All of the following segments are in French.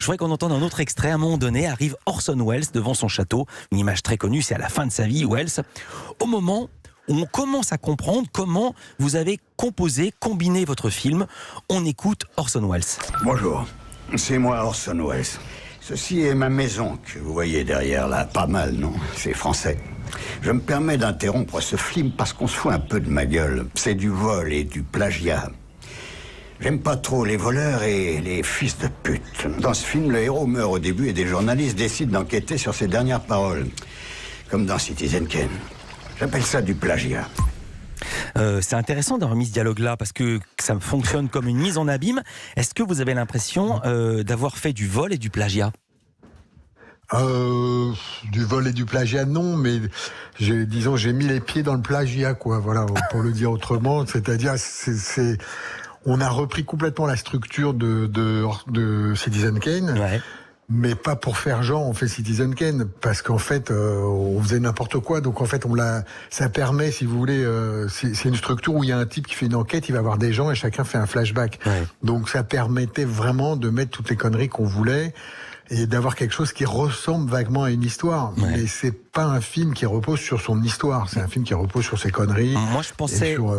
voudrais qu'on entende un autre extrait. À un moment donné, arrive Orson Welles devant son château. Une image très connue, c'est à la fin de sa vie, Welles. Au moment où on commence à comprendre comment vous avez composé, combiné votre film, on écoute Orson Welles. Bonjour, c'est moi Orson Welles. Ceci est ma maison que vous voyez derrière là. Pas mal, non? C'est français. Je me permets d'interrompre ce film parce qu'on se fout un peu de ma gueule. C'est du vol et du plagiat. J'aime pas trop les voleurs et les fils de pute. Dans ce film, le héros meurt au début et des journalistes décident d'enquêter sur ses dernières paroles. Comme dans Citizen Kane. J'appelle ça du plagiat. C'est intéressant d'avoir mis ce dialogue-là parce que ça fonctionne comme une mise en abîme. Est-ce que vous avez l'impression d'avoir fait du vol et du plagiat ? Du vol et du plagiat, non, mais j'ai mis les pieds dans le plagiat, quoi. Voilà, pour le dire autrement. C'est-à-dire, on a repris complètement la structure de Citizen Kane. Ouais. Mais pas pour faire genre on fait Citizen Kane, parce qu'en fait on faisait n'importe quoi, donc en fait ça permet, si vous voulez, c'est une structure où il y a un type qui fait une enquête, il va voir des gens et chacun fait un flashback. Ouais. Donc ça permettait vraiment de mettre toutes les conneries qu'on voulait et d'avoir quelque chose qui ressemble vaguement à une histoire. Ouais. Mais c'est pas un film qui repose sur son histoire, c'est un film qui repose sur ses conneries. Moi je pensais sur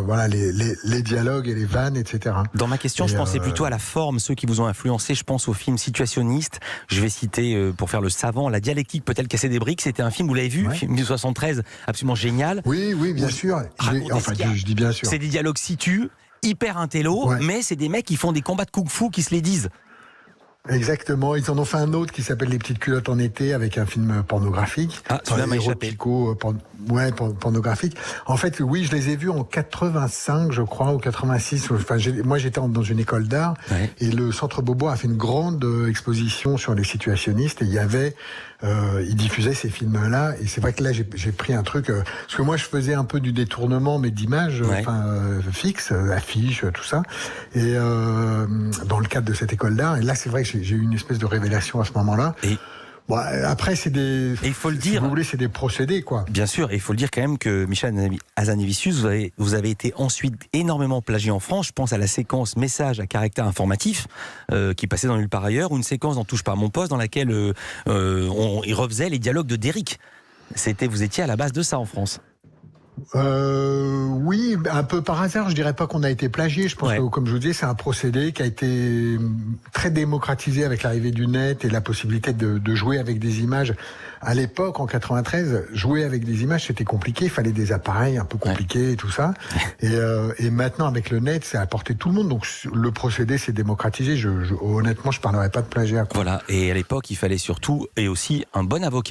les dialogues et les vannes, etc. Dans ma question, je pensais plutôt à la forme, ceux qui vous ont influencé. Je pense au film situationniste. Je vais citer, pour faire le savant, La dialectique peut-elle casser des briques. C'était un film, vous l'avez vu, film 1973, absolument génial. Oui, bien sûr. Je dis bien sûr. C'est des dialogues situ, hyper intello, mais c'est des mecs qui font des combats de kung-fu qui se les disent. Exactement, ils en ont fait un autre qui s'appelle Les petites culottes en été, avec un film pornographique. Ah, celui-là m'a échappé. Pornographique. En fait, oui, je les ai vus en 85, je crois, ou 86. Enfin, moi, j'étais dans une école d'art, et le Centre Beaubois a fait une grande exposition sur les situationnistes, et il diffusait ces films-là, et c'est vrai que là, j'ai pris un truc, parce que moi, je faisais un peu du détournement, mais d'images, fixes, affiches, tout ça, et dans le cadre de cette école d'art, et là, c'est vrai que j'ai eu une espèce de révélation à ce moment-là. Bon, après, c'est des. Et il faut le dire. Si vous voulez, c'est des procédés, quoi. Bien sûr, et il faut le dire quand même que Michel Hazanavicius, vous avez été ensuite énormément plagié en France. Je pense à la séquence message à caractère informatif qui passait dans Nulle part ailleurs, ou une séquence dans Touche pas à mon poste dans laquelle il refaisait les dialogues de Derrick. Vous étiez à la base de ça en France. Oui, un peu par hasard. Je dirais pas qu'on a été plagié. Je pense que, comme je vous disais, c'est un procédé qui a été très démocratisé avec l'arrivée du net et la possibilité de jouer avec des images. À l'époque, en 93, jouer avec des images, c'était compliqué. Il fallait des appareils un peu compliqués et tout ça. Et maintenant, avec le net, c'est à la portée de tout le monde. Donc, le procédé s'est démocratisé. Honnêtement, je parlerais pas de plagiat, quoi. Voilà. Et à l'époque, il fallait surtout, et aussi, un bon avocat.